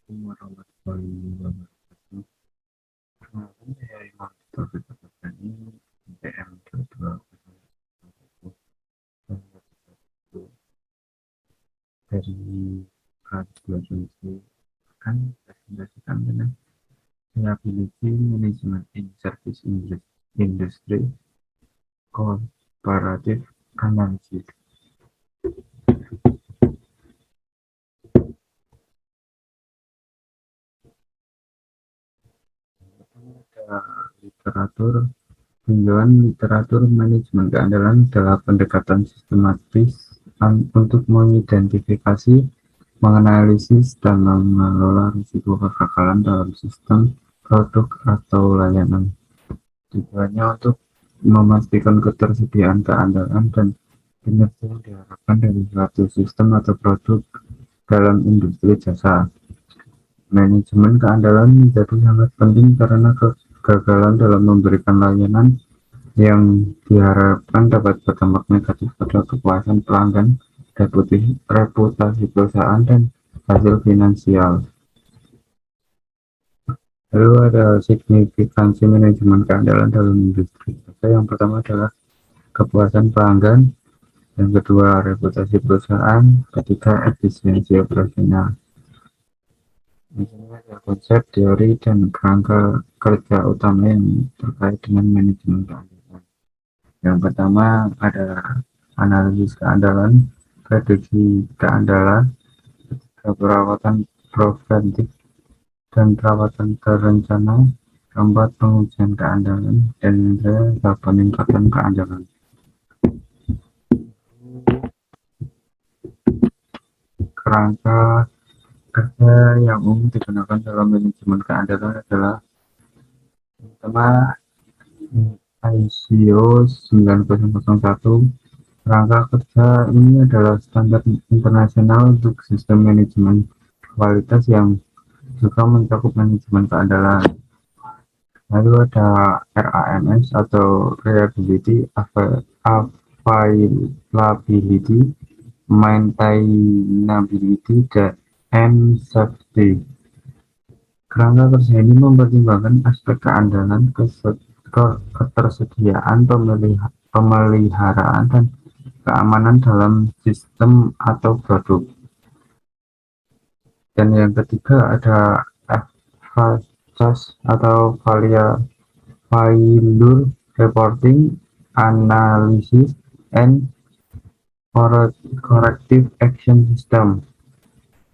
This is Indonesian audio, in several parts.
Warahmatullahi wabarakatuh. Perkenalkan saya Imam Taufik Abdani, PM 22 dari Radiojundi akan presentasikan tentang Reliability Management in Service Industry Comparative Analysis. Ada literatur tinjauan literatur manajemen keandalan adalah pendekatan sistematis untuk mengidentifikasi, menganalisis, dan mengelola risiko kegagalan dalam sistem, produk, atau layanan. Tujuannya untuk memastikan ketersediaan, keandalan, dan kinerja yang diharapkan dari suatu sistem atau produk dalam industri jasa. Manajemen keandalan menjadi sangat penting karena kegagalan dalam memberikan layanan yang diharapkan dapat berdampak negatif pada kepuasan pelanggan, reputasi perusahaan, dan hasil finansial. Lalu ada signifikansi manajemen keandalan dalam industri. Yang pertama adalah kepuasan pelanggan, yang kedua reputasi perusahaan, ketiga efisiensi operasional. Di sini ada konsep, teori, dan kerangka kerja utama yang terkait dengan manajemen keandalan. Yang pertama ada analisis keandalan, prediksi keandalan, perawatan preventif, dan perawatan terencana. Keempat, pengujian keandalan, dan yang ketiga peningkatan keandalan. Kerangka kerja yang umum digunakan dalam manajemen keandalan adalah pertama ISO 9001. Kerangka kerja ini adalah standar internasional untuk sistem manajemen kualitas yang juga mencakup manajemen keandalan. Lalu ada RAMS atau Reliability, Availability, Maintainability, dan Safety. Kerangka kerja ini mempertimbangkan aspek keandalan, ketersediaan, pemeliharaan, dan keamanan dalam sistem atau produk. Dan yang ketiga ada FACAS atau Failure Reporting, Analysis, and Corrective Action System.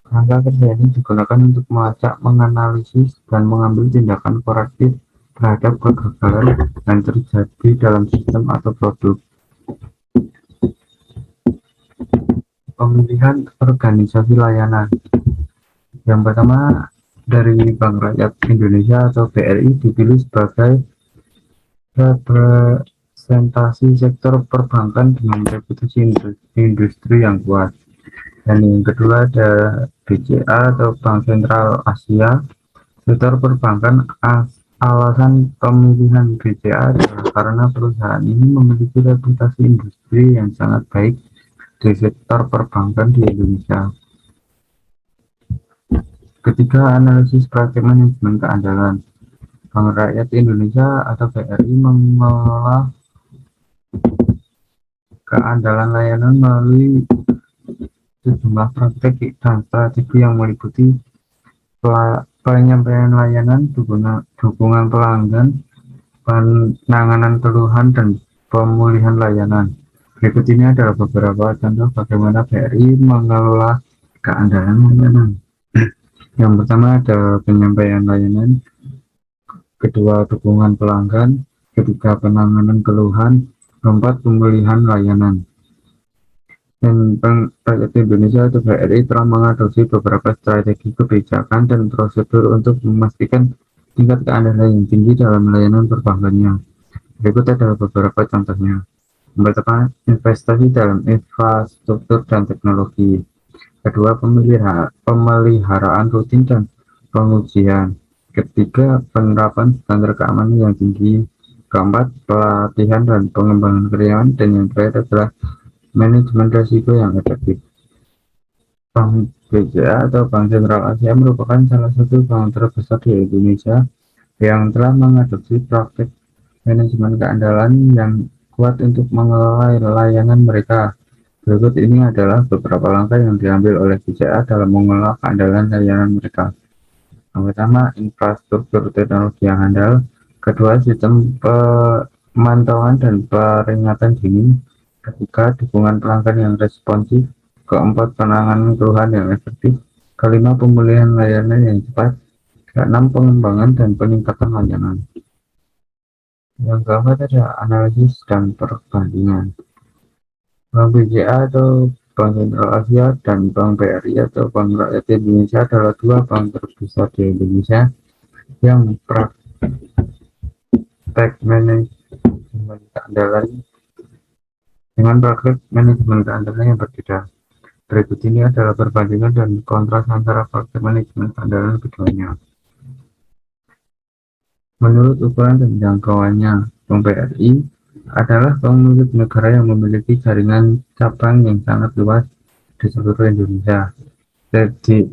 Kerangka kerja ini digunakan untuk melacak, menganalisis, dan mengambil tindakan korektif terhadap kegagalan yang terjadi dalam sistem atau produk. Pemilihan organisasi layanan. Yang pertama, dari Bank Rakyat Indonesia atau BRI dipilih sebagai representasi sektor perbankan dengan reputasi industri yang kuat. Dan yang kedua ada BCA atau Bank Sentral Asia. Sektor perbankan. Alasan pemilihan BCA adalah karena perusahaan ini memiliki reputasi industri yang sangat baik di sektor perbankan di Indonesia. Ketiga, analisis praktik manajemen keandalan. Bank Rakyat Indonesia atau BRI mengelola keandalan layanan melalui sejumlah praktik dan strategi yang meliputi penyampaian layanan, dukungan pelanggan, penanganan keluhan, dan pemulihan layanan. Berikut ini adalah beberapa contoh bagaimana BRI mengelola keandalan layanan. Yang pertama ada penyampaian layanan, kedua dukungan pelanggan, ketiga penanganan keluhan, keempat pemulihan layanan. Dan Bank Rakyat Indonesia atau BRI telah mengadopsi beberapa strategi kebijakan dan prosedur untuk memastikan tingkat keandalan yang tinggi dalam layanan perbankannya. Berikut adalah beberapa contohnya. Yang pertama, investasi dalam infrastruktur dan teknologi. Kedua, pemeliharaan rutin dan pengujian. Ketiga, penerapan standar keamanan yang tinggi. Keempat, pelatihan dan pengembangan karyawan. Dan yang terakhir adalah manajemen risiko yang efektif. Bank BCA atau Bank Sentral Asia merupakan salah satu bank terbesar di Indonesia yang telah mengadopsi praktik manajemen keandalan yang kuat untuk mengelola layanan mereka. Berikut ini adalah beberapa langkah yang diambil oleh BCA dalam mengelola keandalan layanan mereka. Yang pertama, infrastruktur teknologi yang handal. Kedua, sistem pemantauan dan peringatan dini. Ketiga, dukungan pelanggan yang responsif. Keempat, penanganan keluhan yang efektif. Kelima, pemulihan layanan yang cepat. Keenam, pengembangan dan peningkatan layanan. Yang keempat ada analisis dan perbandingan. Bank BCA atau Bank Sentral Asia dan Bank BRI atau Bank Rakyat Indonesia adalah dua bank terbesar di Indonesia yang praktek manajemen keandalan yang berbeda. Berikut ini adalah perbandingan dan kontras antara praktek manajemen keandalan keduanya. Menurut ukuran dan jangkauannya, Bank BRI adalah bank milik negara yang memiliki jaringan cabang yang sangat luas di seluruh Indonesia,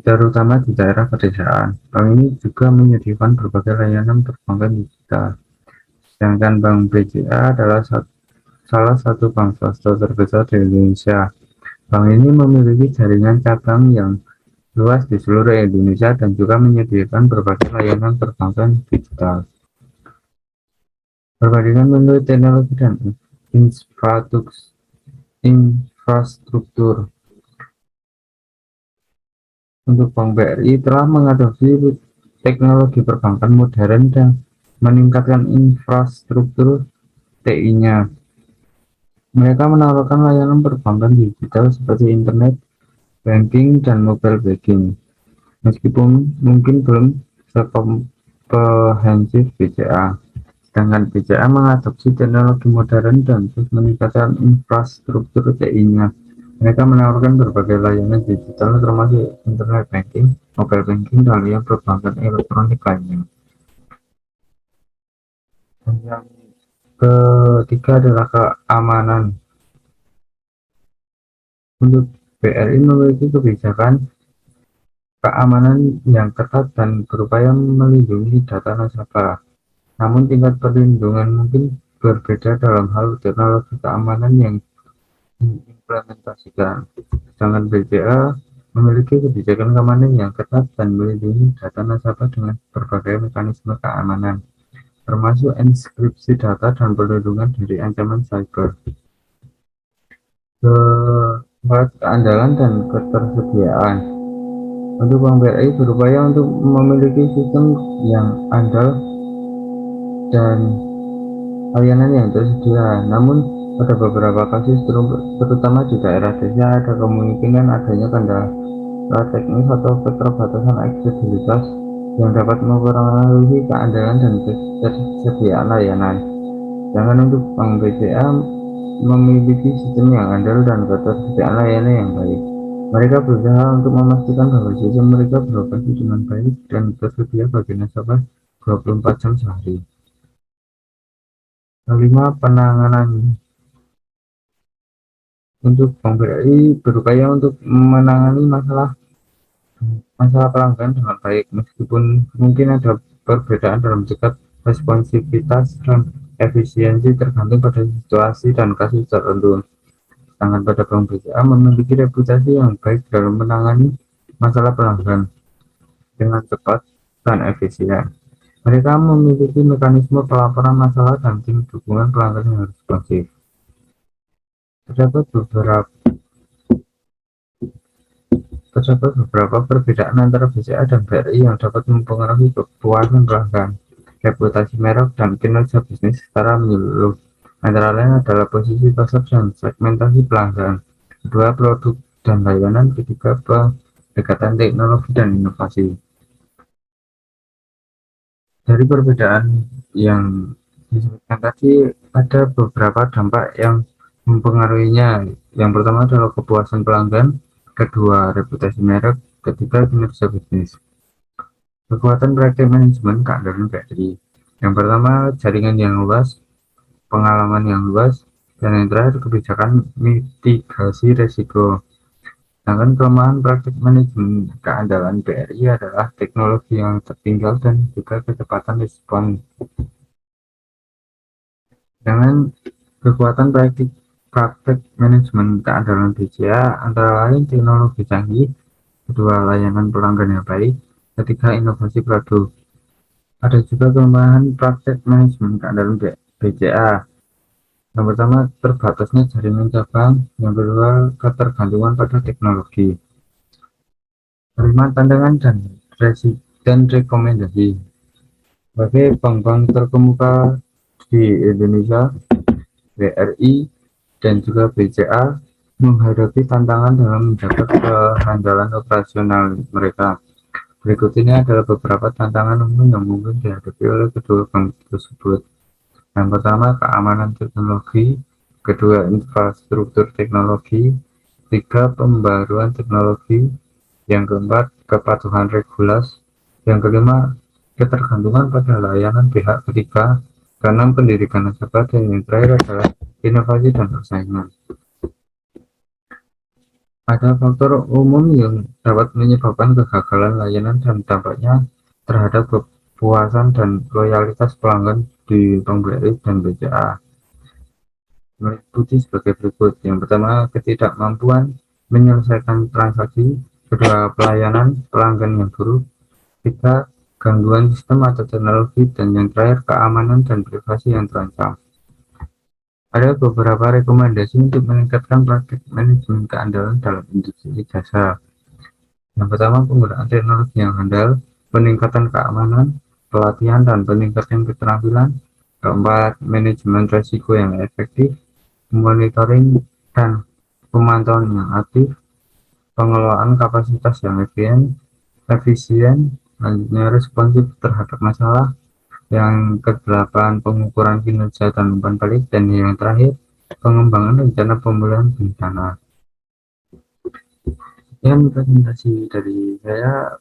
terutama di daerah pedesaan. Bank ini juga menyediakan berbagai layanan perbankan digital. Sedangkan Bank BCA adalah salah satu bank swasta terbesar di Indonesia. Bank ini memiliki jaringan cabang yang luas di seluruh Indonesia dan juga menyediakan berbagai layanan perbankan digital. Perbandingan menurut teknologi dan infrastruktur. Untuk Bank BRI telah mengadopsi teknologi perbankan modern dan meningkatkan infrastruktur TI-nya. Mereka menawarkan layanan perbankan digital seperti internet banking dan mobile banking. Meskipun mungkin belum sekomprehensif BCA. Sedangkan BCA mengadopsi teknologi modern dan terus meningkatkan infrastruktur TI-nya. Mereka menawarkan berbagai layanan digital termasuk internet banking, mobile banking, dan layanan perbankan elektronik lainnya. Dan yang ketiga adalah keamanan. Untuk BRI memiliki kebijakan keamanan yang ketat dan berupaya melindungi data nasabah. Namun tingkat perlindungan mungkin berbeda dalam hal teknologi keamanan yang diimplementasikan. Sedangkan BCA memiliki kebijakan keamanan yang ketat dan melindungi data nasabah dengan berbagai mekanisme keamanan, termasuk enkripsi data dan perlindungan dari ancaman cyber. Keandalan dan ketersediaan. Untuk Bank BRI berupaya untuk memiliki sistem yang andal dan layanan yang tersedia. Namun pada beberapa kasus, terutama di daerah desa, ada kemungkinan adanya kendala teknis atau keterbatasan aksesibilitas yang dapat mempengaruhi keandalan dan ketersediaan layanan. Sedangkan untuk Bank BCA memiliki sistem yang andal dan ketersediaan layanan yang baik. Mereka berusaha untuk memastikan bahwa sistem mereka beroperasi dengan baik dan tersedia bagi nasabah 24 jam sehari. Kelima, penanganan. Untuk Bank BRI berupaya untuk menangani masalah pelanggan dengan baik, meskipun mungkin ada perbedaan dalam tingkat responsivitas dan efisiensi tergantung pada situasi dan kasus tertentu. Sedangkan pada Bank BCA memiliki reputasi yang baik dalam menangani masalah pelanggan dengan cepat dan efisien. Mereka memiliki mekanisme pelaporan masalah dan tim dukungan pelanggan yang responsif. Terdapat beberapa perbedaan antara BCA dan BRI yang dapat mempengaruhi kepuasan pelanggan, reputasi merek, dan kinerja bisnis secara menyeluruh. Antara lain adalah posisi pasar dan segmentasi pelanggan, kedua produk dan layanan, ketiga pendekatan teknologi dan inovasi. Dari perbedaan yang disebutkan tadi, ada beberapa dampak yang mempengaruhinya. Yang pertama adalah kepuasan pelanggan, kedua reputasi merek, ketiga kinerja bisnis. Kekuatan praktik manajemen keandalan BRI. Yang pertama, jaringan yang luas, pengalaman yang luas, dan yang terakhir kebijakan mitigasi risiko. Sedangkan kelemahan praktik manajemen keandalan BRI adalah teknologi yang tertinggal dan juga kecepatan respon. Dengan kekuatan praktik manajemen keandalan BCA antara lain teknologi canggih, kedua layanan pelanggan yang baik, ketiga inovasi produk. Ada juga kelemahan praktek manajemen keandalan BCA. Yang pertama, terbatasnya jaringan cabang. Yang kedua, ketergantungan pada teknologi. Kelima, tantangan dan rekomendasi. Sebagai bank-bank terkemuka di Indonesia, BRI dan juga BCA menghadapi tantangan dalam menjaga kehandalan operasional mereka. Berikut ini adalah beberapa tantangan umum yang mungkin dihadapi oleh kedua bank tersebut. Yang pertama, keamanan teknologi, kedua, infrastruktur teknologi, tiga, pembaruan teknologi, yang keempat, kepatuhan regulasi, yang kelima, ketergantungan pada layanan pihak ketiga, keenam, pendidikan nasabah, dan yang terakhir adalah inovasi dan persaingan. Ada faktor umum yang dapat menyebabkan kegagalan layanan dan dampaknya terhadap kepuasan dan loyalitas pelanggan di Bank BRI dan BCA. Meliputi sebagai berikut. Yang pertama, ketidakmampuan menyelesaikan transaksi. Kedua, pelayanan pelanggan yang buruk. Tiga, gangguan sistem atau teknologi. Dan yang terakhir, keamanan dan privasi yang terancam. Ada beberapa rekomendasi untuk meningkatkan praktik manajemen keandalan dalam industri jasa. Yang pertama, penggunaan teknologi yang handal, peningkatan keamanan, pelatihan dan peningkatan keterampilan. Keempat, manajemen risiko yang efektif, monitoring dan pemantauan yang aktif, pengelolaan kapasitas yang efisien, selanjutnya responsif terhadap masalah, yang kedelapan pengukuran kinerja dan umpan balik, dan yang terakhir pengembangan rencana pemulihan bencana. Sekian presentasi dari saya.